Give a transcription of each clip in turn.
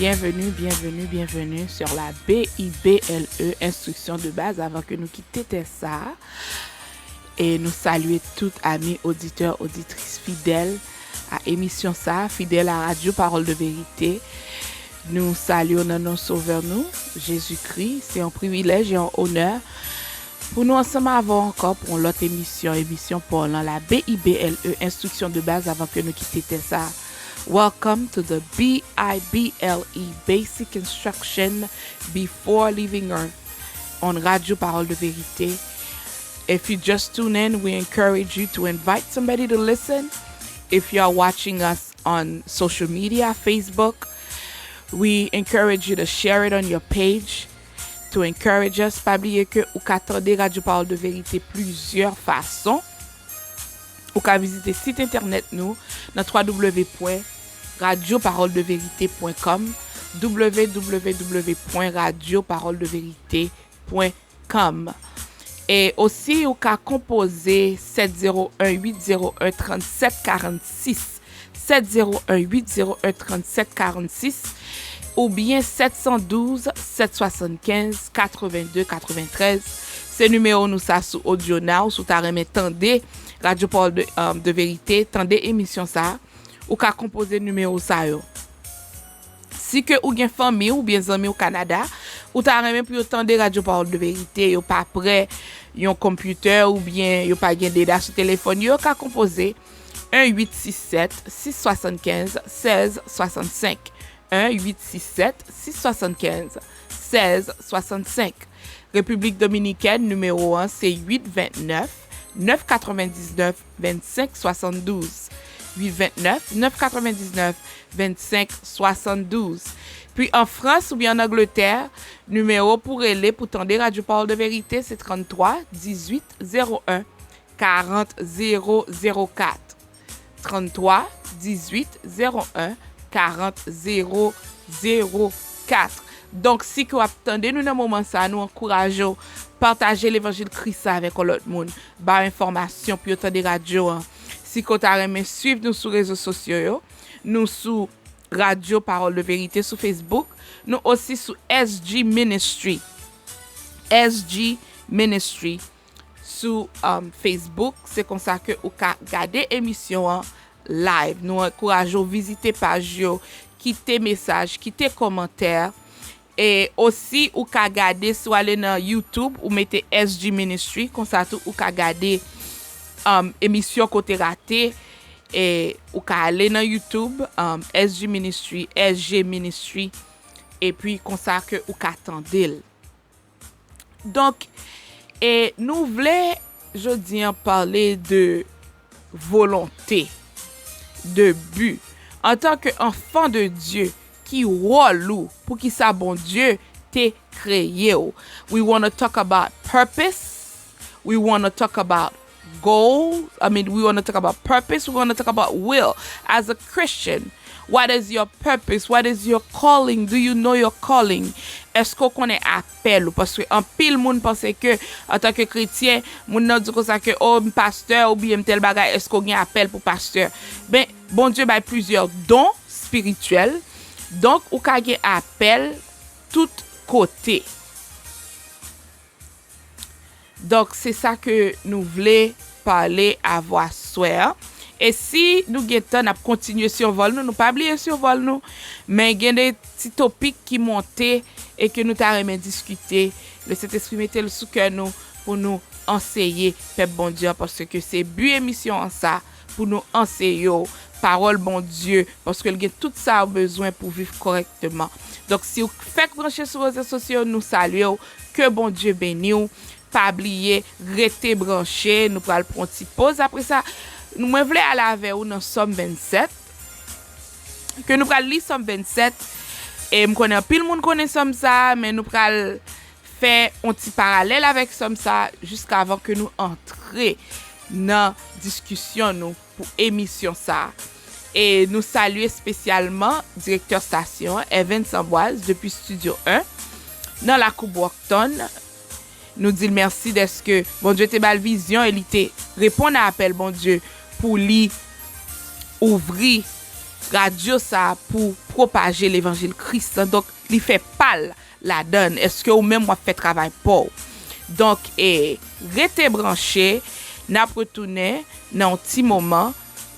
bienvenue sur la BIBLE, instruction de base avant que nous quittions ça. Et nous saluons tous amis auditeurs, auditrices fidèles à émission ça, fidèles à Radio Parole de Vérité. Nous saluons notre sauveur nous, Jésus-Christ. C'est un privilège et un honneur pour nous ensemble avoir encore pour l'autre émission pour la BIBLE, instruction de base avant que nous quittions ça. Welcome to the BIBLE, Basic Instruction Before Leaving Earth on Radio Parole de Vérité. If you just tune in, we encourage you to invite somebody to listen. If you are watching us on social media, Facebook, we encourage you to share it on your page. To encourage us, pas oublier que ou qu'attendez Radio Parole de Vérité plusieurs façons. Ou qu'à visiter site internet nous dans www.radioparoledeverité.com www.radioparoledeverité.com et aussi ou qu'à composer 701-801-3746 701-801-3746 ou bien 712-775-82-93. Ce numéro nous ça sous audio now, sous ta remet tendez Radio Parole de Vérité, tendez émission ça, ou qu'à composer numéro ça yo. Si que ou gen famille ou bien amis au Canada, ou ta remet pour tendez Radio Parole de Vérité, yo pas prêt yon computer ou bien yo pas gen data sur téléphone, yo qu'à composer 1-867-675-1665 1-867-675-1665. République Dominicaine, numéro 1, c'est 829-999-2572. 829-999-2572. Puis en France ou bien en Angleterre, numéro pour aller pour tendre Radio Parole de Vérité, c'est 33 18 01 40 004. 33 18 01 40 004. Donc, si vous attendez nous dans moment ça, nous encourageons partager l'évangile Christ avec l'autre monde. Ba information puis attendre radio. Si vous aimez suivre nous sur les réseaux sociaux, nous sur Radio Parole de Vérité sur Facebook, nous aussi sur SG Ministry. SG Ministry sur Facebook, c'est comme ça que vous regardez émission live. Nous encourageons visiter page yo, quitter message, quitter commentaire. Et aussi ou ka gade si ou aller dans YouTube ou mettez SG Ministry comme ça tout ou ka gade émission côté raté et ou ka aller dans YouTube SG Ministry et puis comme ça que ou ka attendel. Donc et nous voulons jodi en parler de volonté, de but en tant qu'enfant de Dieu. Qui rôle pour qui ça bon Dieu t'est créé. We want to talk about purpose. We want to talk about goals. We want to talk about purpose. We want to talk about will. As a Christian, what is your purpose? What is your calling? Do you know your calling? Est-ce qu'on connaît appel? Parce que en pile monde pense que en tant que chrétien, moun nan dit comme ça que pasteur ou bien tel bagay, est-ce qu'on a appel pour pasteur? Ben bon Dieu a plusieurs dons spirituels. Donc, ou ka gen appel tout côté. Donc, c'est ça que nous voulons parler à voix soeur. Et si nous gen n'a continuer sur vol nous pas oublier sur vol nous, mais gen des petits topics qui monter et que nous t'a remet discuter. Le Saint-Esprit mettait le sous cœur nous pour nous enseigner peuple bon Dieu parce que c'est but émission en ça pour nous enseigner parole bon Dieu parce que il y a tout ça besoin pour vivre correctement. Donc si vous faites brancher sur les réseaux sociaux, nous saluons, que bon Dieu bénisse. Pas oublier rester branché, nous pral prendre une petite pause après ça. Nous voulons aller avec vous dans Somme 27 que nous pral lire Somme 27 et me connais pile monde connaît Somme ça mais nous pral faire un petit parallèle avec Somme ça jusqu'à avant que nous entrer dans discussion nous pour émission ça. Et nous saluons spécialement directeur station Evans Amboise depuis Studio 1 dans la Coupe Brockton. Nous disons merci d'être que bon Dieu te bal vision et il te répond à appel bon Dieu pour lui ouvrir radio ça pour propager l'évangile Christ. Donc, il fait pal la donne. Est-ce que ou même moi fait travail pour? Donc, restez branchés, n'a retourné dans un petit moment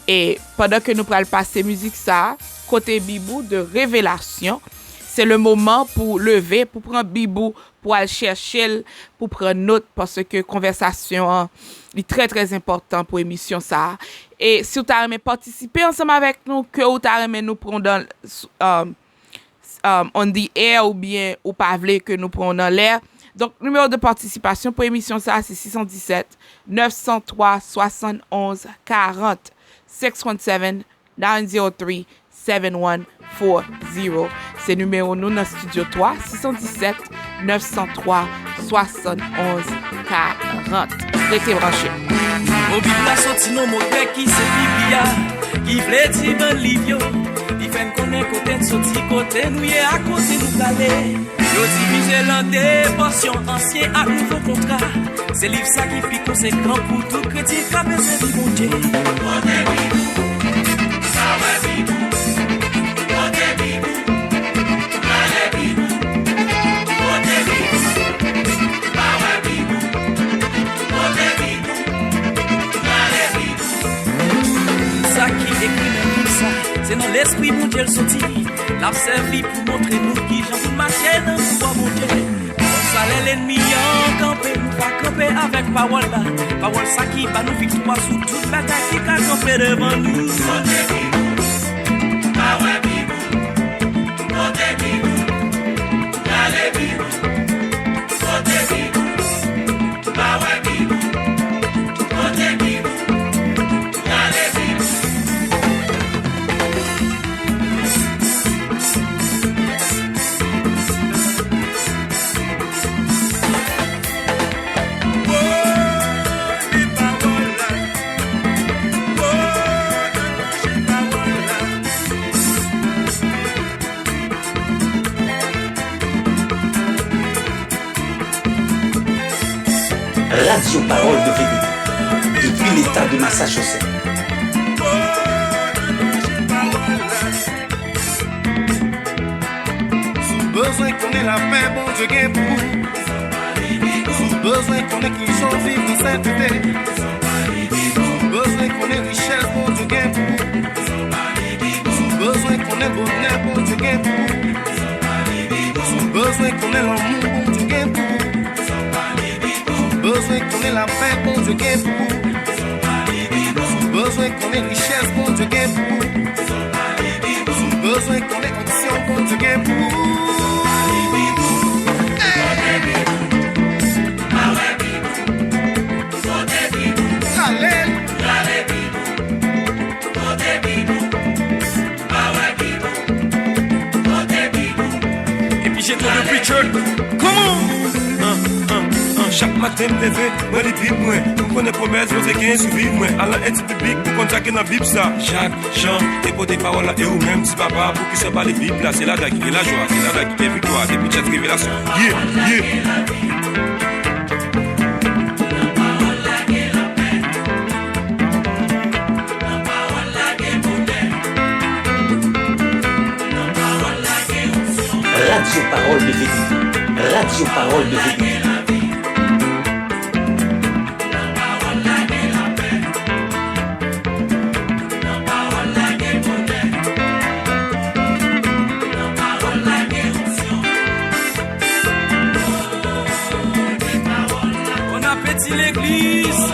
et pendant que nous prenons passer musique ça, côté Bibou de révélation, c'est le moment pour lever, pour prendre Bibou, pour aller chercher, pour prendre note parce que conversation est très très important pour émission ça. Et si vous avez participer ensemble avec nous, que vous avez nous prendre dans on the air ou bien ou pas que nous prenons dans l'air. Donc, numéro de participation pour émission ça, c'est 617 903 71 40 617 903 7140. C'est numéro nous dans studio 3 617 903 71 40. Restez branchés. Au Biblia sorti non mot grec qui c'est Biblia qui vle di ban livio. Il fait connaître côté sorti côté nous y à côté nous caler. Yo divisé l'un des portions anciens à nouveau contrat. C'est livre ça qui fait conséquent pour tout chrétien qui a besoin de bon Dieu. Ça qui écrit même ça, c'est dans l'esprit mon Dieu le sorti. L'a servi pour montrer nous qui j'en tout marcher dans le pouvoir mon Dieu. Comme ça l'ennemi en campé, nous va camper avec parole là. Parole ça qui va nous victoire sous toute bataille qui va camper devant nous. Radio Parole de Vérité, depuis l'État de Massachusetts. Sous besoin qu'on ait la paix, bon Dieu gagne pour vous. Sous besoin qu'on ait qui sont vivre dans sainteté. Sous besoin qu'on ait richesse, bon Dieu gagne pour vous. Sous besoin qu'on ait bonheur, bon Dieu gagne pour vous. Sous besoin qu'on ait l'amour, bon Dieu gagne pour vous. Besoin qu'on ait la paix, bon Dieu gagne pour vous. Besoin qu'on ait richesse, bon Dieu gagne pour vous. Besoin qu'on ait action, bon Dieu gagne pour vous. Et puis j'ai trop de preacher. Comment? Chaque matin me lever, moi les bibles moi, nous connais promesse, nous c'est qu'un suivi moi, à la aide publique pour contacter dans Bible ça. Chaque chant, et des paroles là, et ou même si papa, pour qui se parle de Bible là, c'est là qui est la joie, c'est là qui est victoire, des petites révélations. Yeah, yeah. Radio Parole de Vérité, Radio Parole de Vérité. L'église.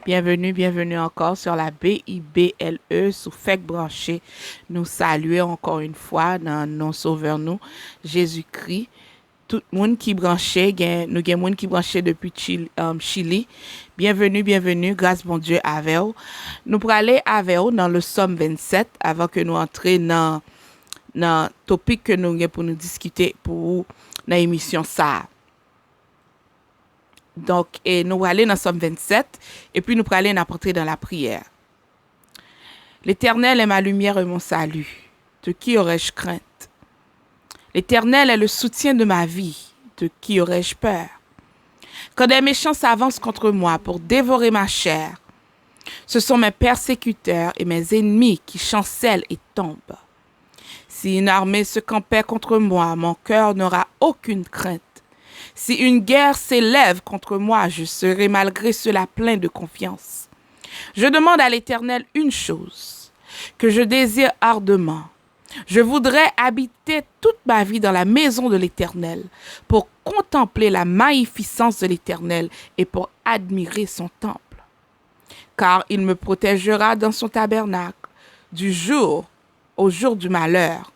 Bienvenue encore sur la BIBLE sous FEC branché. Nous saluons encore une fois dans nos sauveurs nous, Jésus-Christ. Tout le monde qui branché, nous avons monde qui branché depuis Chili. Bienvenue, grâce bon Dieu avec vous. Nous pour aller avec vous dans le Somme 27 avant que nous entrions dans topic que nous avons pour nous discuter pour dans l'émission ça. Donc, nous allons aller dans Somme 27 et puis nous allons aller apporter dans la prière. L'Éternel est ma lumière et mon salut. De qui aurais-je crainte? L'Éternel est le soutien de ma vie. De qui aurais-je peur? Quand des méchants s'avancent contre moi pour dévorer ma chair, ce sont mes persécuteurs et mes ennemis qui chancellent et tombent. Si une armée se campait contre moi, mon cœur n'aura aucune crainte. Si une guerre s'élève contre moi, je serai malgré cela plein de confiance. Je demande à l'Éternel une chose, que je désire ardemment. Je voudrais habiter toute ma vie dans la maison de l'Éternel, pour contempler la magnificence de l'Éternel et pour admirer son temple. Car il me protégera dans son tabernacle, du jour au jour du malheur.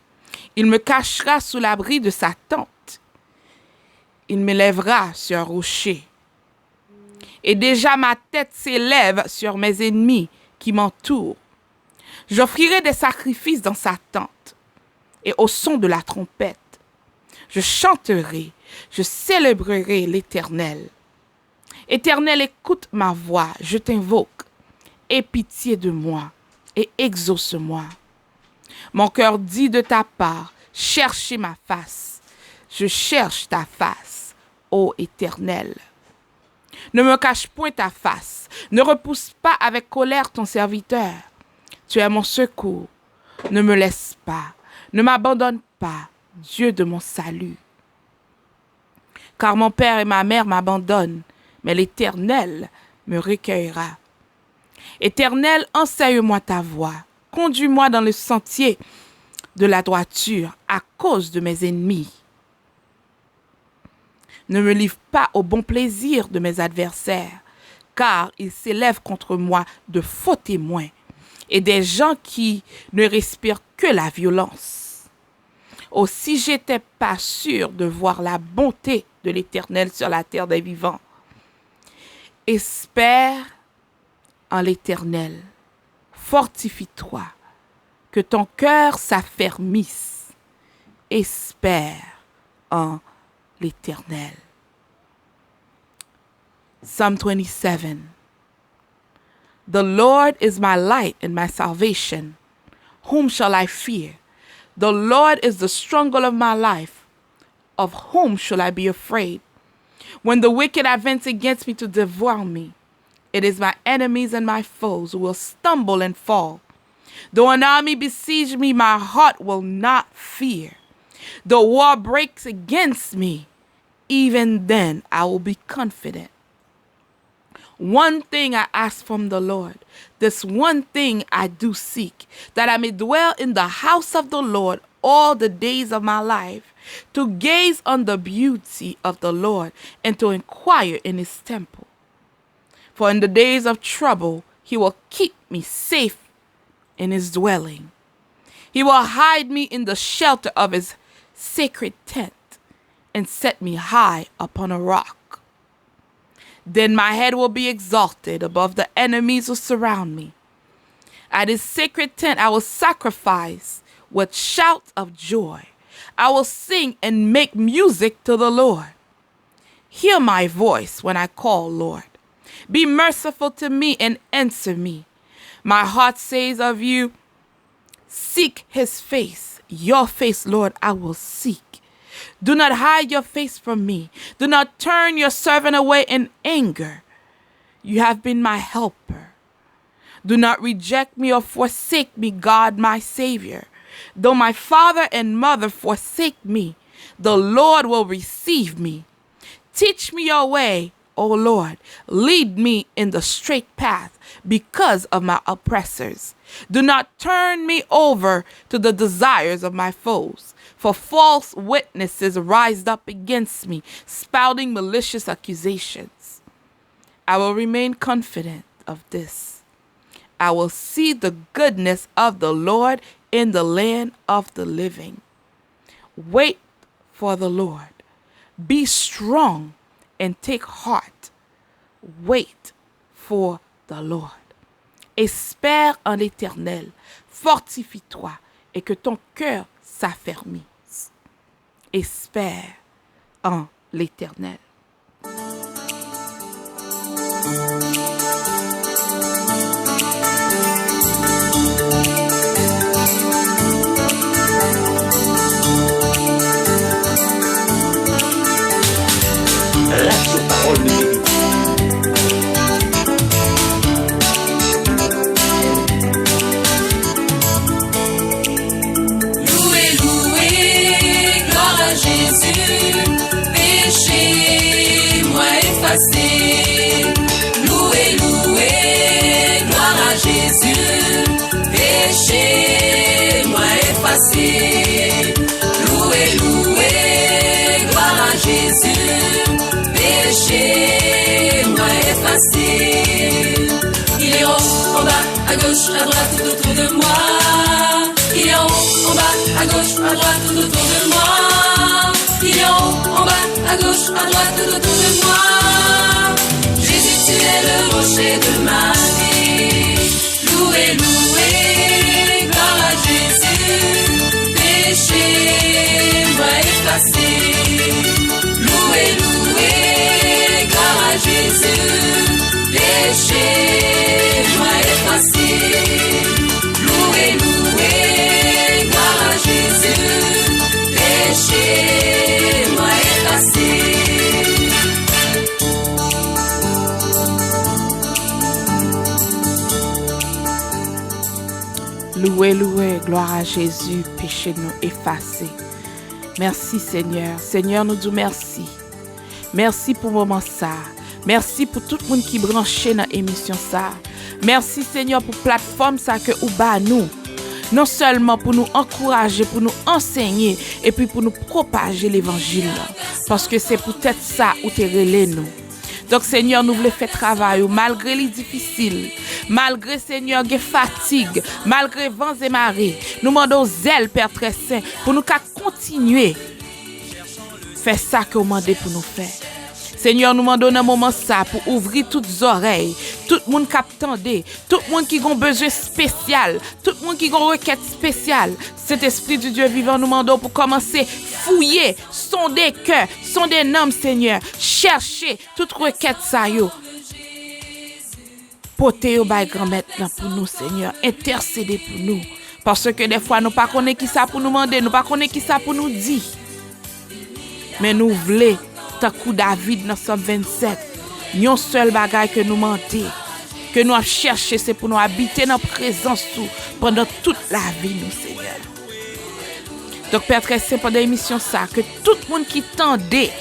Il me cachera sous l'abri de sa tente. Il m'élèvera sur un rocher. Et déjà ma tête s'élève sur mes ennemis qui m'entourent. J'offrirai des sacrifices dans sa tente et au son de la trompette. Je chanterai, je célébrerai l'Éternel. Éternel, écoute ma voix, je t'invoque. Aie pitié de moi et exauce-moi. Mon cœur dit de ta part, cherchez ma face. Je cherche ta face, ô Éternel. Ne me cache point ta face, ne repousse pas avec colère ton serviteur. Tu es mon secours, ne me laisse pas, ne m'abandonne pas, Dieu de mon salut. Car mon père et ma mère m'abandonnent, mais l'Éternel me recueillera. Éternel, enseigne-moi ta voie, conduis-moi dans le sentier de la droiture à cause de mes ennemis. Ne me livre pas au bon plaisir de mes adversaires, car ils s'élèvent contre moi de faux témoins et des gens qui ne respirent que la violence. Oh, si j'étais pas sûr de voir la bonté de l'Éternel sur la terre des vivants. Espère en l'Éternel, fortifie-toi, que ton cœur s'affermisse. Espère en l'Éternel. Psalm 27. The Lord is my light and my salvation. Whom shall I fear? The Lord is the stronghold of my life. Of whom shall I be afraid? When the wicked advance against me to devour me, it is my enemies and my foes who will stumble and fall. Though an army besiege me, my heart will not fear. The war breaks against me, even then I will be confident. One thing I ask from the Lord, this one thing I do seek, that I may dwell in the house of the Lord all the days of my life, to gaze on the beauty of the Lord and to inquire in his temple. For in the days of trouble, he will keep me safe in his dwelling. He will hide me in the shelter of his sacred tent and set me high upon a rock. Then my head will be exalted above the enemies who surround me. At his sacred tent I will sacrifice with shouts of joy. I will sing and make music to the Lord. Hear my voice when I call, Lord. Be merciful to me and answer me. My heart says of you, seek his face. Your face, Lord, I will seek. Do not hide your face from me. Do not turn your servant away in anger. You have been my helper. Do not reject me or forsake me, God, my Savior. Though my father and mother forsake me, the Lord will receive me. Teach me your way, O Lord. Lead me in the straight path because of my oppressors. Do not turn me over to the desires of my foes. For false witnesses rise up against me, spouting malicious accusations. I will remain confident. of this. I will see the goodness of the Lord in the land of the living. Wait for the Lord. Be strong and take heart. Wait for the Lord. Espère en l'Éternel. Fortifie-toi et que ton cœur s'affermisse. Espère en l'Éternel. Radio Parole de Vérité. Louez, louez, gloire à Jésus, péché-moi effacé. Louez, louez, gloire à Jésus, péché-moi effacé. Louez, louez, gloire à Jésus, péché-moi effacé. Il est haut, en bas, à gauche, à droite, tout autour de moi. Il est en haut, en bas, à gauche, à droite, tout autour de moi. Il est en haut, en bas, à gauche, à droite, tout autour de moi. Jésus, tu es le rocher de ma vie. Louez, louez, gloire à Jésus, péché-moi effacé. Louez, louez, gloire à Jésus, péché-moi effacé. Louez, louez, gloire à Jésus, péché-moi effacé. Louez, louez, gloire à Jésus, péché nous effacé. Merci Seigneur. Seigneur, nous disons merci. Merci pour le moment ça. Merci pour tout le monde qui branché dans l'émission ça. Merci Seigneur pour la plateforme ça que ou ba nous. Non seulement pour nous encourager, pour nous enseigner et puis pour nous propager l'évangile. Parce que c'est peut-être ça où tu relais nous. Donc Seigneur, nous voulons faire travail malgré les difficiles, malgré Seigneur des fatigues, malgré vents et marées. Nous demandons zèle Père très saint pour nous continuer faire ça que vous demandez pour nous faire. Seigneur, nous demandons un moment ça pour ouvrir toutes les oreilles, tout le monde qui attendait, tout le monde qui a besoin spécial, tout le monde qui a une requête spéciale. Cet esprit du Dieu vivant, nous demandons pour commencer fouiller, sonder cœur, sonder âme, Seigneur, chercher toute requête ça yo. Porter au bail grand-maître pour nous, Seigneur, intercéder pour nous. Parce que des fois, nous ne connaissons pas qui ça pour nous demander, nous ne connaissons pas qui ça pour nous dire. Mais nous voulons, tant que David dans Somme 27, un seul bagage que nous demandons, que nous avons cherché, c'est pour nous habiter dans la présence pendant toute la vie, nous, Seigneur. Donc, Père très saint, pendant l'émission, ça, que tout le monde qui tendait,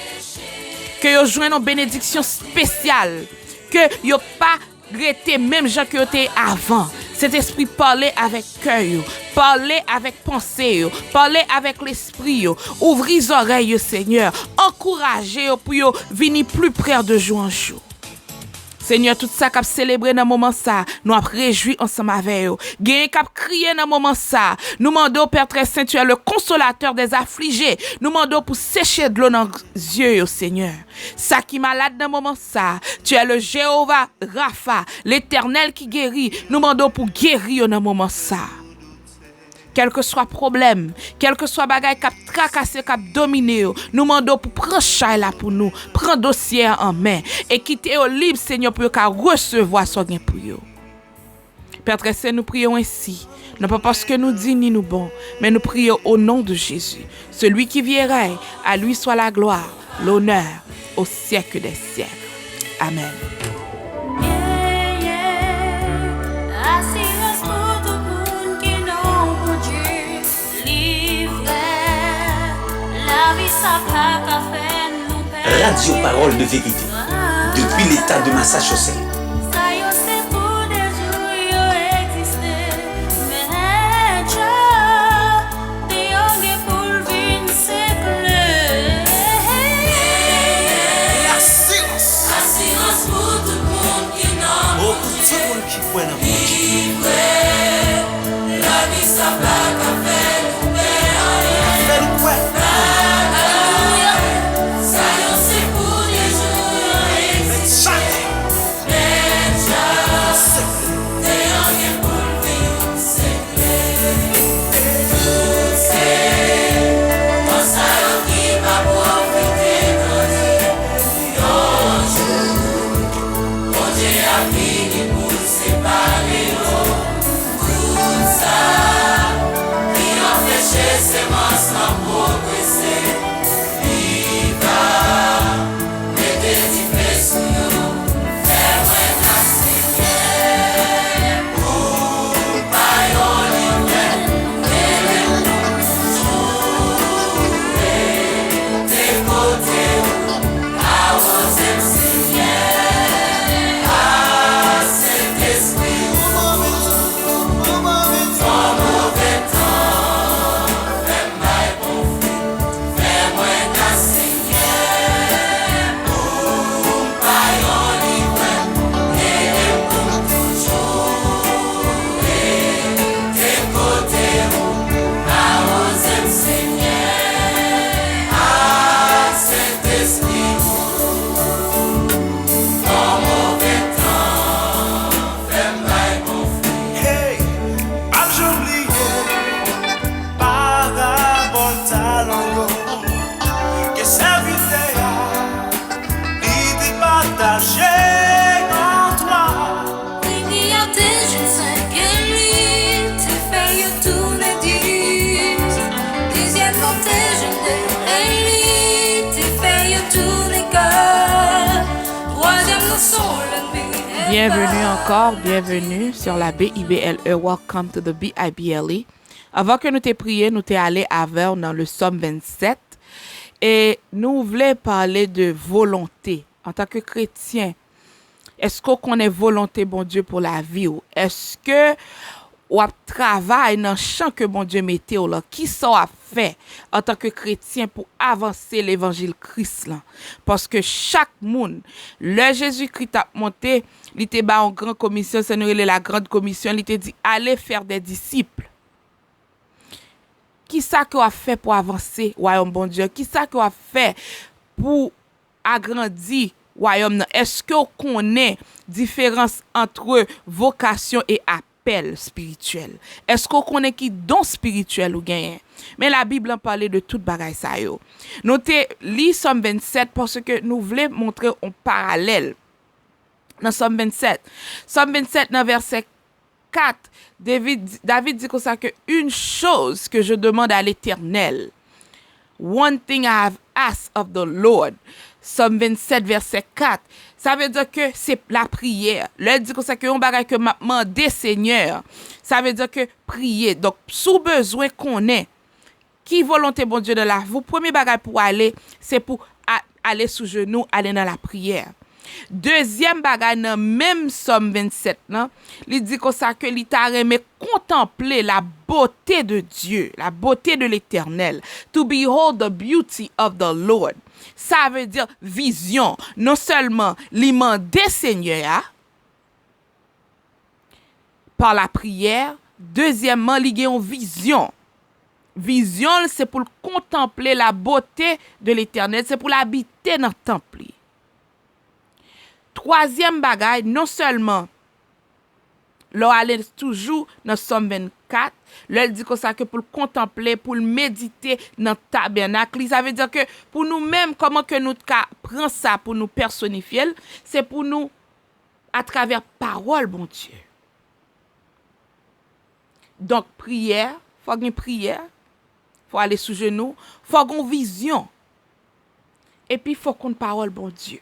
que vous jouez une bénédiction spéciale, que vous pas regretté même gens que vous étiez avant. Cet esprit parler avec cœur, parler avec pensée, parler avec l'esprit, ouvrir les oreilles, Seigneur, encourager pour venir plus près de jour en jour. Seigneur, tout ça qu'a célébré dans moment ça, nous a réjoui ensemble avec eux. Gagne qu'a crié dans moment ça. Nous demandons Père très saint, tu es le consolateur des affligés. Nous demandons pour sécher de l'eau dans les yeux, Seigneur. Ça qui malade dans moment ça, tu es le Jéhovah Rapha, l'Éternel qui guérit. Nous demandons pour guérir dans moment ça. Quel que soit problème, quel que soit bagaille qui a tracassé, qui a dominé, nous demandons pour prendre chai là pour nous, prendre dossier en main et quitter au libre, Seigneur, pour qu'à recevoir son gain pour nous. Père très saint, nous prions ainsi, non pas parce que nous disons ni nous bon, mais nous prions au nom de Jésus, celui qui vit et règne, à lui soit la gloire, l'honneur au siècle des siècles. Amen. Radio Parole de Vérité, depuis l'État de Massachusetts. Assurance pour tout le monde qui n'a Bienvenue encore, bienvenue sur la BIBLE. Welcome to the BIBLE. Avant que nous te prier, nous t'es allé avec dans le Somme 27 et nous voulons parler de volonté. En tant que chrétien, est-ce qu'on connaît volonté, bon Dieu, pour la vie? Ou est-ce que ou travaille dans le champ que bon Dieu mette là? Qui ça a fait en tant que chrétien pour avancer l'évangile Christ là? Parce que chaque monde, le Jésus-Christ a monté, il était bas en grande commission, ça nous la grande commission, il était dit allez faire des disciples. Qui ça qu'on a fait pour avancer royaume bon Dieu? Qui ça qu'on a fait pour agrandir royaume? Est-ce qu'on connaît différence entre vocation et appel spirituel? Est-ce qu'on connaît qui don spirituel ou gagne? Mais la Bible en parle de toute bagaille ça yo. Nous te lis Somme 27 parce que nous voulons montrer un parallèle dans Somme 27. Somme 27 dans verset 4, David dit comme ça que une chose que je demande à l'Éternel, one thing I have asked of the Lord. Somme 27 verset 4, ça veut dire que c'est la prière. Là, il dit comme ça que on bagage que m'a demandé Seigneur, ça veut dire que prier. Donc sous besoin qu'on ait qui volonté bon Dieu de la vous premier bagage pour aller, c'est pour aller sous genou, aller dans la prière. Deuxième bagage dans même Somme 27 là, il dit comme ça que il t'a aimé contempler la beauté de Dieu, la beauté de l'Éternel. To behold the beauty of the Lord. Ça veut dire vision. Non seulement l'imandé Seigneur par la prière, deuxièmement, il y a une vision. Vision, c'est pour contempler la beauté de l'Éternel, c'est pour l'habiter dans le temple. Troisième bagaille, non seulement, là, aller toujours dans Somme 24, là, il dit comme ça que pour le contempler, pour le méditer dans le tabernacle, ça veut dire que pour nous-mêmes, comment que nous prenons ça pour nous personnifier, c'est pour nous, à travers parole, bon Dieu. Donc, prière, faut une prière, faut aller sous genou, faut une vision. Et puis, faut qu'on parole, bon Dieu.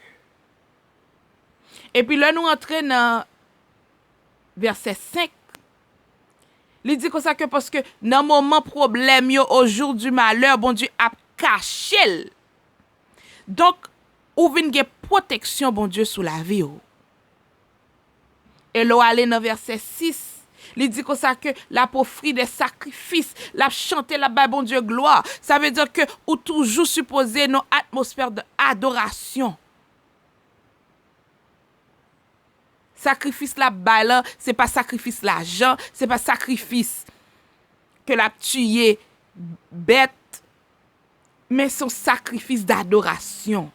Et puis là, nous entrons dans verset 5. Il dit comme ça que parce que dans le moment problème, au jour du malheur, bon Dieu a caché. Donc, ou vient une protection, bon Dieu, sous la vie. Et là, aller dans verset 6. Il dit comme ça que la offrir des sacrifices, la chanter la bas bon Dieu gloire. Ça veut dire que ou toujours supposer nos atmosphères d'adoration. Sacrifice la balle, c'est pas sacrifice l'argent, c'est pas sacrifice que la tuer bête, mais son sacrifice d'adoration.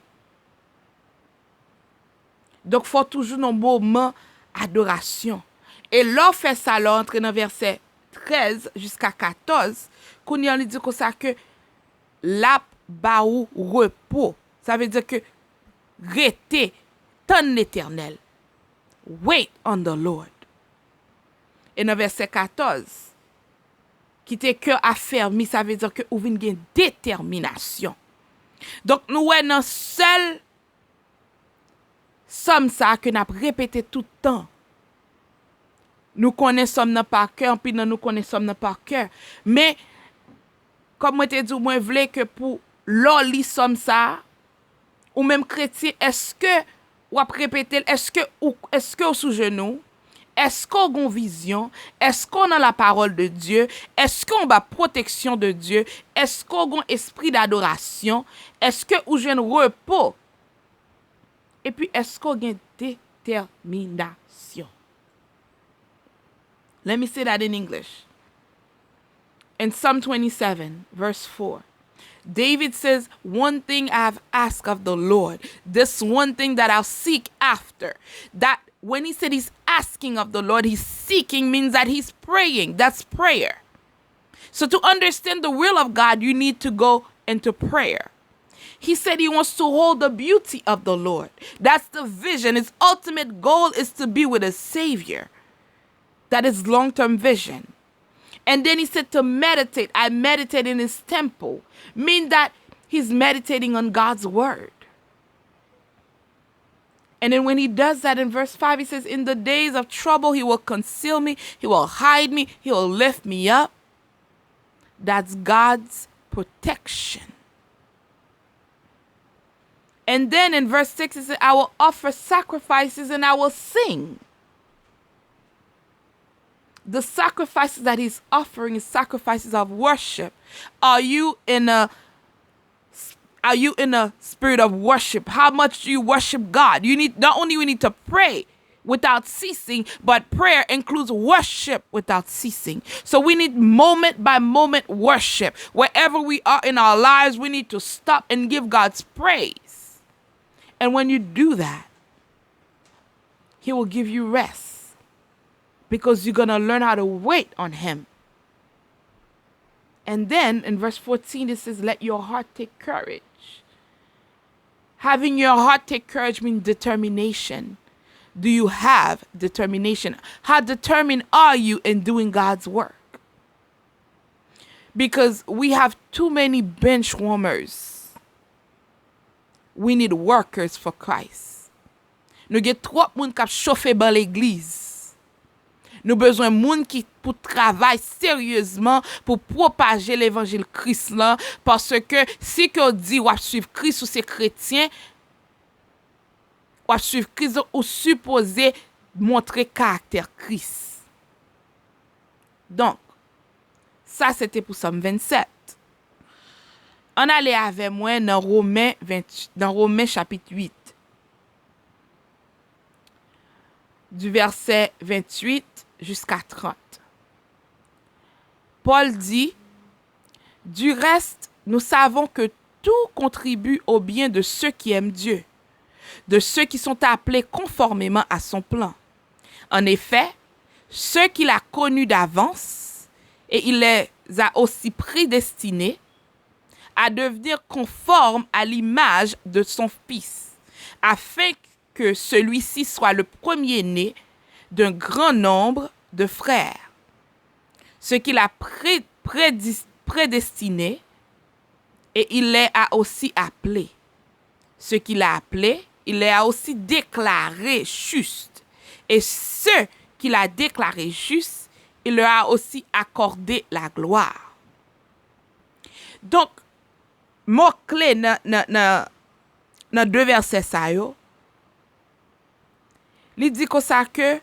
Donc faut toujours dans moment adoration. Et là fait ça là entre dans verset 13 jusqu'à 14, qu'on y dit comme ça que la baou repos. Ça veut dire que rester tant l'Éternel. Wait on the Lord. Et dans verset 14, qui te cœur affermi, ça veut dire que ou vinn gen détermination. Donc nous ouais dans seul somme ça que n'a répété tout le temps. Nous connaissons nan par cœur, puis nous connaissons nan par cœur. Mais comme moi te dit moi vle que pour l'oli somme ça ou même chrétien, est-ce que ou ap répéter, est-ce que sous genou, est-ce qu'on a une vision, est-ce qu'on a la parole de Dieu, est-ce qu'on a la protection de Dieu, est-ce qu'on a un esprit d'adoration, est-ce que ou j'ai un repos, et puis est-ce qu'on a une détermination. Let me say that in English. In Psalm 27, verse 4, David says, one thing I've asked of the Lord, this one thing that I'll seek after. That when he said he's asking of the Lord, he's seeking means that he's praying. That's prayer. So to understand the will of God, you need to go into prayer. He said he wants to hold the beauty of the Lord. That's the vision. His ultimate goal is to be with a Savior. That is long-term vision. And then he said to meditate. I meditate in his temple. Mean that he's meditating on God's word. And then when he does that in verse 5, he says, in the days of trouble, he will conceal me, he will hide me, he will lift me up. That's God's protection. And then in verse 6, it says, I will offer sacrifices and I will sing. The sacrifices that he's offering is sacrifices of worship. Are you in a spirit of worship? How much do you worship God? Not only we need to pray without ceasing, but prayer includes worship without ceasing. So we need moment by moment worship. Wherever we are in our lives, we need to stop and give God's praise. And when you do that, he will give you rest, because you're going to learn how to wait on him. And then in verse 14, it says, let your heart take courage. Having your heart take courage means determination. Do you have determination? How determined are you in doing God's work? Because we have too many bench warmers. We need workers for Christ. Nous gen trop moun k'ap chauffe ban l'église. Nous besoin moun qui pour travailler sérieusement pour propager l'évangile Christ là, parce que si que dit ou suivre Christ ou c'est chrétien, ou suivre Christ ou supposé montrer caractère Christ. Donc ça c'était pour Somme 27. On allait avec moi dans Romains chapitre 8. Du verset 28 jusqu'à 30. Paul dit, du reste, nous savons que tout contribue au bien de ceux qui aiment Dieu, de ceux qui sont appelés conformément à son plan. En effet, ceux qu'il a connus d'avance, et il les a aussi prédestinés à devenir conformes à l'image de son Fils, afin que celui-ci soit le premier-né d'un grand nombre de frères. Ce qu'il a prédestiné, et il les a aussi appelés. Ce qu'il a appelé, il les a aussi déclarés justes. Et ceux qu'il a déclarés justes, il leur a aussi accordé la gloire. Donc, mot clé dans deux versets ça yo, il dit comme ça que,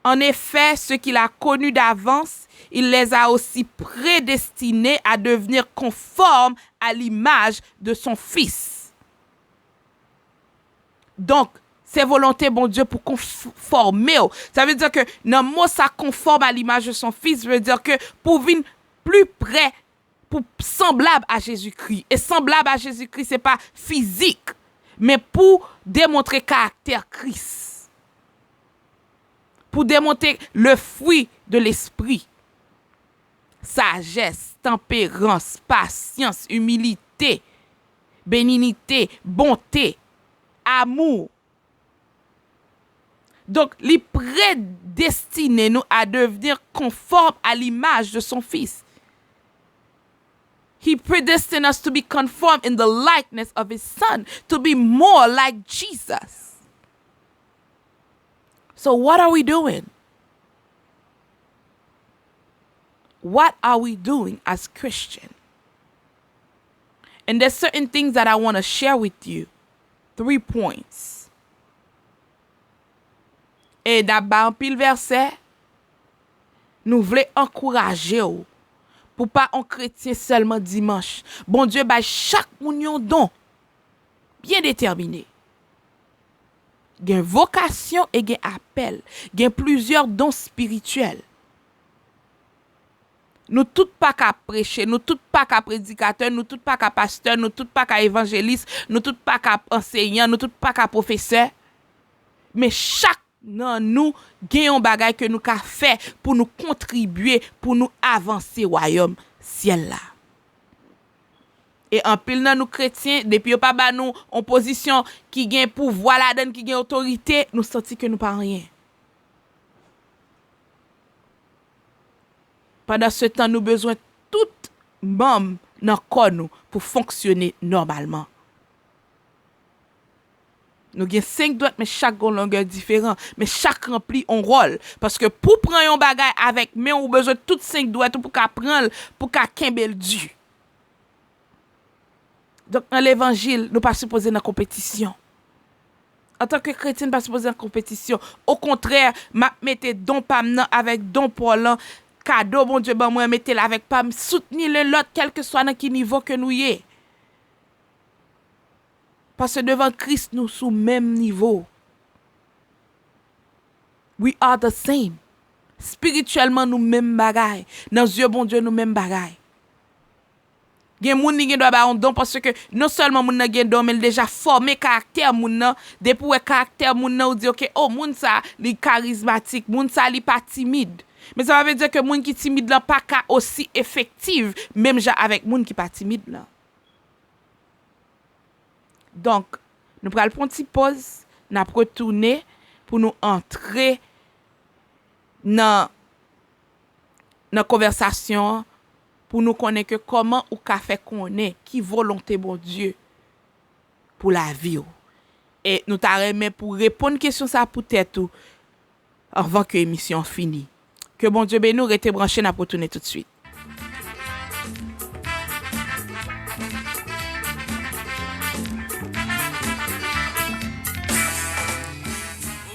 en effet, ceux qu'il a connus d'avance, il les a aussi prédestinés à devenir conformes à l'image de son Fils. Donc, c'est volonté, bon Dieu, pour conformer. Ça veut dire que, dans le mot, ça conforme à l'image de son Fils, ça veut dire que pour venir plus près, pour semblable à Jésus-Christ. Et semblable à Jésus-Christ, c'est pas physique, mais pour démontrer caractère Christ. Pour démontrer le fruit de l'esprit. Sagesse, tempérance, patience, humilité, bénignité, bonté, amour. Donc, il prédestiné nous à devenir conformes à l'image de son Fils. He predestined us to be conformed in the likeness of his Son, to be more like Jesus. So what are we doing? What are we doing as Christians? And there's certain things that I want to share with you. 3 points. Et d'abord, pile verset, nous voulons encourager ou pour pas un chrétien seulement dimanche. Bon Dieu, bah chaque moun don bien déterminé. Gen vocation et gen appel. Gen plusieurs dons spirituels. Nous tout pas qu'à prêcher, nous tout pas qu'à prédicateur, nous tout pas qu'à pasteur, nous tout pas qu'à évangéliste, nous tout pas qu'à enseignant, nous tout pas qu'à professeur. Mais chaque nan nous gen yon bagay que nous ka fait pour nous contribuer, pour nous avancer royaume ciel là. Et en pile nan nous chrétiens, depuis yo pa ba nous en position qui gen pouvoir la donne, qui gen autorité, nous senti que nous pas rien. Pendant ce temps, nous besoin tout membre dans corps nous pour fonctionner normalement. Nous avons 5 doigts, mais chaque gon longueur différent. Mais chaque remplit un rôle. Parce que pour prendre un bagage avec, mais on a besoin de toutes 5 doigts pour qu'à prendre, pour qu'à kembel du. Donc, dans l'évangile, nous ne pas supposés dans la compétition. En tant que chrétien, nous ne pas supposés dans la compétition. Au contraire, mettez don pam avec don Paul, cadeau, bon Dieu, ben moi, mettez la avec pam, soutenir l'autre, quel que soit dans quel niveau que nous y est. Parce que devant Christ, nous sommes au même niveau. We are the same. Spirituellement, nous même bagaille. Dans Dieu, bon Dieu, nous même bagaille. Gen moun ni gen doit ba on don parce que non seulement moun nan gen don mais déjà formé caractère moun nan depuis caractère moun nan ou dit OK oh moun ça li charismatique moun ça li pas timide mais ça veut dire que moun qui timide là pas aussi effective même avec moun qui pas timide là. Donc nous pral prendre une petite pause n'a retourner pour nous entrer dans conversation pour nous connaître que comment ou ka fait connaître qui volonté bon Dieu pour la vie. Et nous t'arrêter pour répondre question ça pour tête ou avant que l'émission finisse. Que bon Dieu ben nous rester branché n'a retourner tout de suite.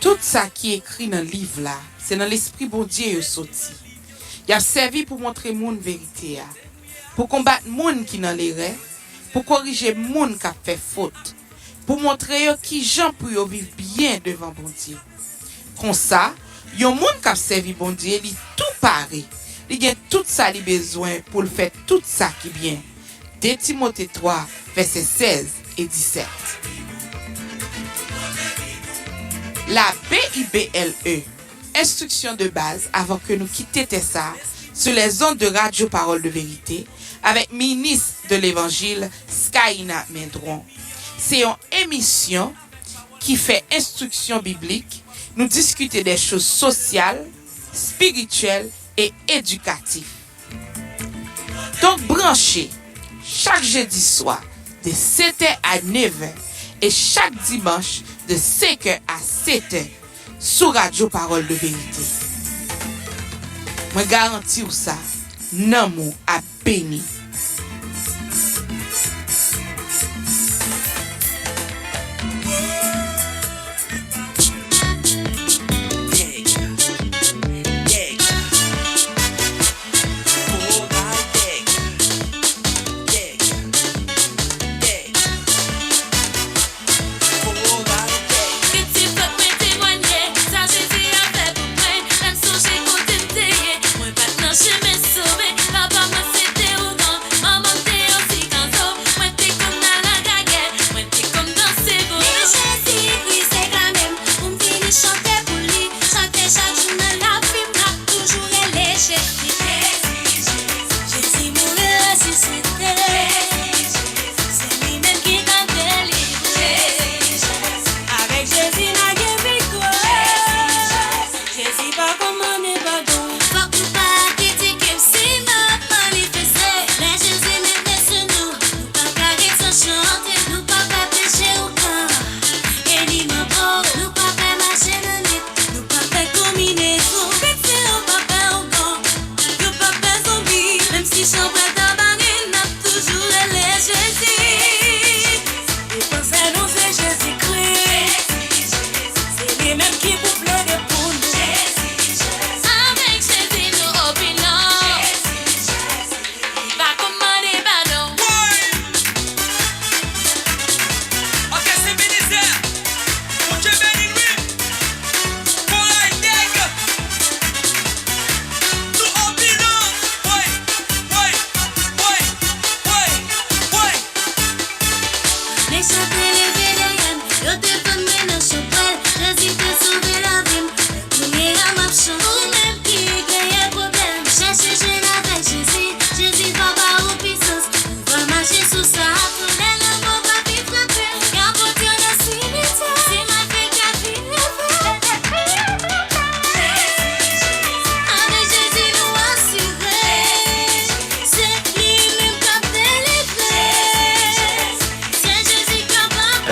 Tout ça qui est écrit dans le livre là, c'est dans l'esprit bon Dieu sorti. Il a servi pour montrer moun vérité, pour combattre moun qui dans l'erreur, pour corriger moun qui a fait faute, pour montrer qui gens pour vivre bien devant bon Dieu. Comme ça, yon moun qui a servi bon Dieu, li tout paré, il a tout ça li besoin pour le faire tout ça qui bien. 2 Timothée 3 versets 16 et 17. La BIBLE, instruction de base avant que nous quittions ça sur les ondes de Radio Parole de Vérité avec ministre de l'Évangile Skyna Mendron. C'est une émission qui fait instruction biblique, nous discuter des choses sociales, spirituelles et éducatives. Donc branchez chaque jeudi soir de 7h à 9h et chaque dimanche de 5h à 7h sur Radio Parole de Vérité. Moi garantis ou ça, nan mou a béni.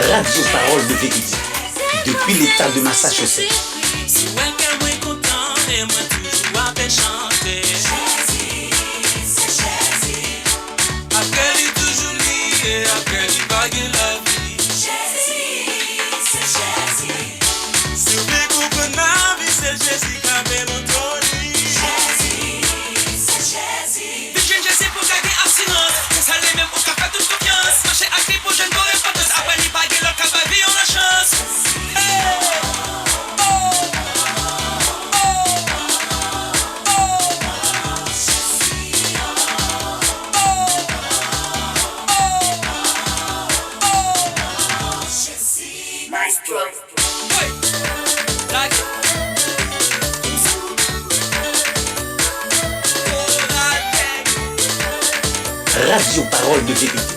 Radio Parole de Vérité. depuis l'État de Massachusetts. Si ouais que moi content et moi toujours à faire chanter. Après il toujours lié, après il bague la vie. Si vous voulez comprendre la vie, c'est Jésus qui a fait mon Tony. Vision Jésus pour gagner assurance. Ça les mêmes au café toute confiance. Marcher actif pour jeune pour importance. Après il bague leur capable vie on a chance. Radio Parole de Vérité.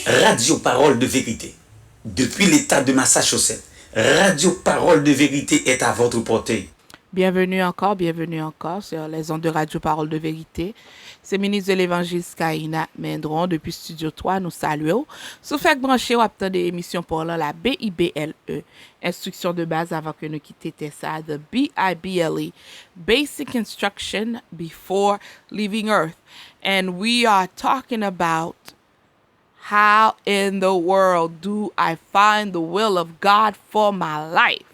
Radio Parole de Vérité. Depuis l'État de Massachusetts, Radio Parole de Vérité est à votre portée. Bienvenue encore sur les ondes de Radio Parole de Vérité. C'est ministre de l'Évangile Skaïna Mendron depuis Studio 3, nous saluons. Sous fait brancher ou obtenir des émissions pour la BIBLE, instruction de base avant que nous quittions ça, the BIBLE, Basic Instruction Before Leaving Earth. And we are talking about how in the world do I find the will of God for my life?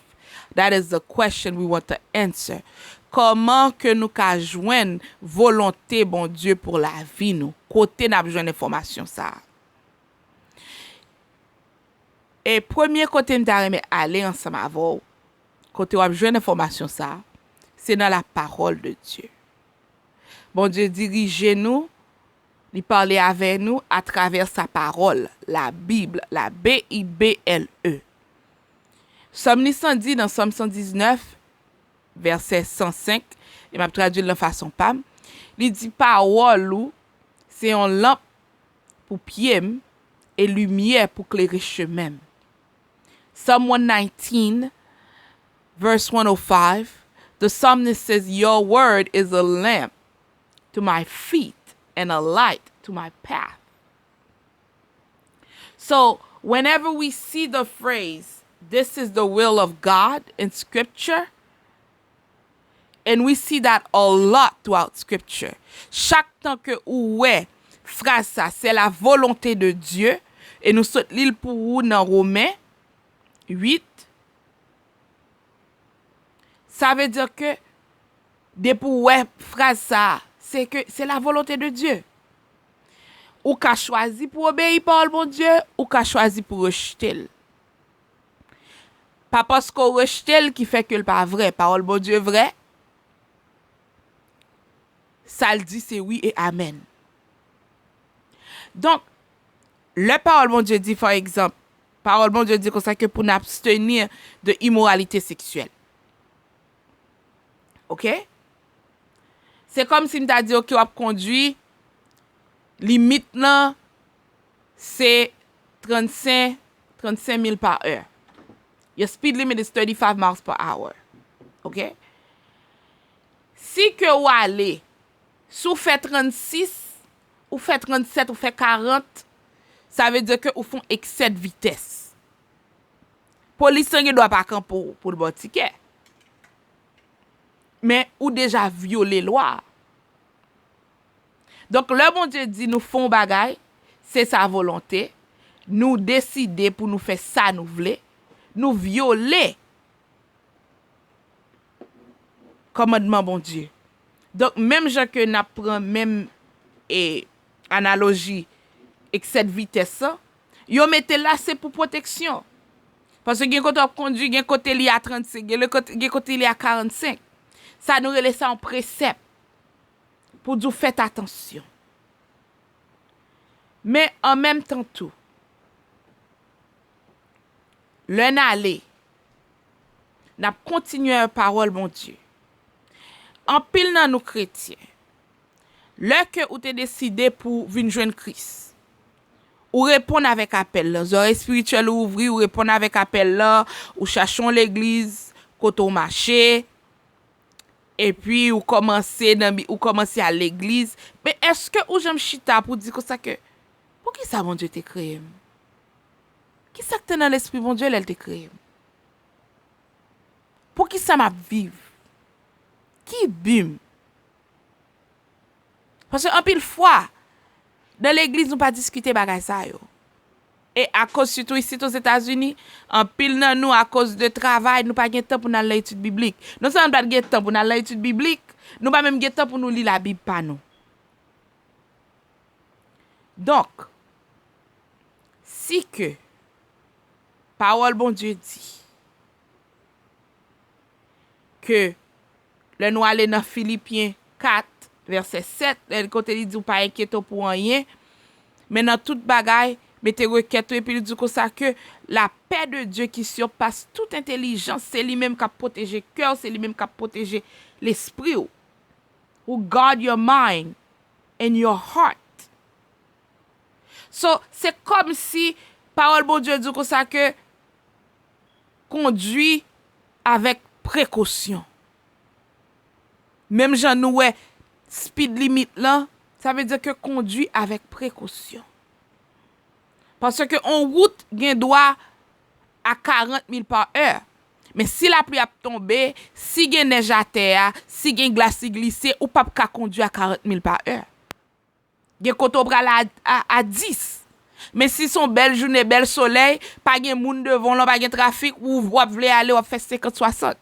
That is the question we want to answer. Comment que nous ka joindre volonté bon Dieu pour la vie nous? Côté n'a besoin d'information ça. Et premier côté m'ta remet aller ensemble avec côté ou besoin d'information ça, c'est dans la parole de Dieu. Bon Dieu dirige nous, il parle avec nous à travers sa parole, la Bible, la BIBLE. Somme 110 dans Somme 119, verset 105, et m'a traduit de façon pam, il dit parole ou c'est une lampe pour pied et lumière pour éclairer chemin. Psalm 119, verse 105, the psalmist says, "Your word is a lamp to my feet and a light to my path." So, whenever we see the phrase, "This is the will of God" in Scripture, and we see that a lot throughout Scripture, chaque temps que ouais, phrase ça, c'est la volonté de Dieu, et nous saute l'île pour vous dans Romains 8, ça veut dire que, de pour ouais, phrase ça, c'est que c'est la volonté de Dieu. Ou qu'a choisi pour obéir par bon Dieu, ou qu'a choisi pour rejeter. Pas parce qu'on rejette qui fait que le pas vrai. Parole bon Dieu vrai. Ça le dit c'est oui et amen. Donc, le parole bon Dieu dit, par exemple, parole bon Dieu dit comme ça que pour nous abstenir de immoralité sexuelle. OK? C'est comme si m'ta dit OK, on conduit limite là c'est 35 000 par heure. Your speed limit is 35 miles per hour. OK? Si que ou aller sous fait 36 ou fait 37 ou fait 40, ça veut dire que ou font excès de vitesse. Police ne doit pas camper pour le bon ticket. Mais ou déjà violé loi. Donc le bon Dieu dit nous font bagay, c'est sa volonté. Nous décider pour nous faire ça nous voulons, nous violer commandement bon Dieu. Donc même gens que n'a prend même analogie excès de vitesse, yo mette là c'est pour protection. Parce que gen côté conduit, gen côté li à 35, gen côté li à 45. Ça nous relève ça en précepte pour dire faites attention. Mais en même temps tout, l'un aller, n'a continué à parole bon Dieu. En pile dans nous chrétiens, le que ou te décidé pour venir joindre Christ, ou répondre avec appel là, oreilles spirituelles ouvri, ou répondre avec appel là, ou cherchons l'église, quand on marché, et puis ou commencer à l'église. Mais est-ce que ou j'aime chita pour dire que ça que pour qui ça bon Dieu t'a créé? Qui ça que dans l'esprit bon Dieu elle t'a créé? Pour qui ça m'a vivre? Qui bim? Parce que en pile fois dans l'église nous pas discuter bagay ça yo. Et à cause surtout ici aux États-Unis, en pile nan nous à cause de travail, nous pas gen temps pour aller l'étude biblique. Non seulement pas gen temps pour aller l'étude biblique, nous pas même gen temps pour nous lire la Bible pas nous. Donc si que parole bon Dieu dit que le nous aller dans Philippiens 4 verset 7, le côté il dit ou pas inquiéter pour rien, mais dans toute bagaille mettez requête et puis il dit comme ça que la paix de Dieu qui surpasse toute intelligence, c'est lui-même qui a protégé cœur, c'est lui-même qui a protégé l'esprit. Who guard your mind and your heart. So, c'est comme si parole bon Dieu dit comme ça que conduit avec précaution. Même j'en nous speed limit là, ça veut dire que conduit avec précaution. Parce que en route, gen droit à 40 000 par heure. Mais si la pluie a tombé, si gen neige à terre, si gen glace glissé, ou pas ka conduire à 40 000 par heure. Gen koto bral à 10. Mais si son belle journée, bel soleil, pas gen moun devant, là, pas gen trafic, ou wap vle aller, ou fait 50-60.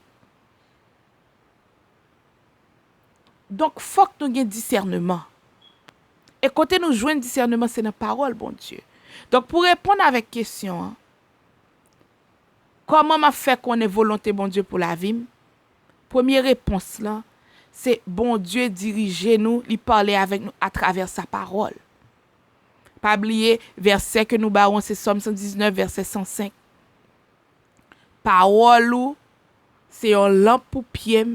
Donc, faut que nous gen discernement. Et côté nous joindre discernement, c'est dans parole, bon Dieu. Donc, pour répondre avec question, comment m'a fait qu'on ait volonté, bon Dieu, pour la vie? Première réponse, là, c'est bon Dieu diriger nous, il parler avec nous à travers sa parole. Pas oublier, verset que nous barons, c'est Somme 119, verset 105. Parole, c'est une lampe pour pied,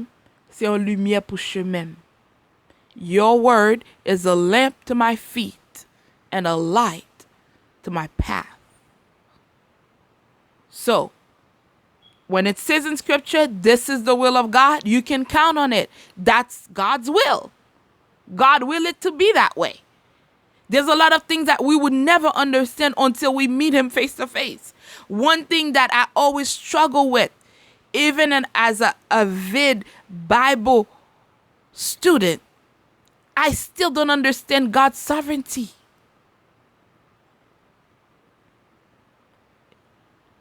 c'est une lumière pour chemin. Your word is a lamp to my feet and a light to my path. So, when it says in scripture, this is the will of God, you can count on it. That's God's will. God will it to be that way. There's a lot of things that we would never understand until we meet him face to face. One thing that I always struggle with, even as a avid Bible student, I still don't understand God's sovereignty.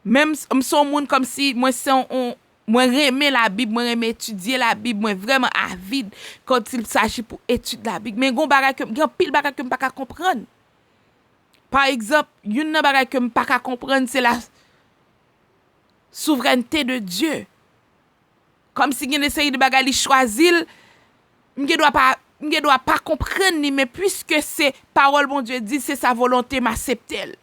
Même son monde comme si moi remets la Bible, moi remets étudier la Bible, moi vraiment avide quand il s'agit pour étudier la Bible. Mais gon bagay que gon pile bagay que m'pa comprendre. Par exemple, une bagay que m'pa comprendre, c'est la souveraineté de Dieu. Comme si gen essaye de bagay li choisir, m'ge doit pas comprendre ni, mais puisque c'est parole bon Dieu dit, c'est sa volonté m'accepter.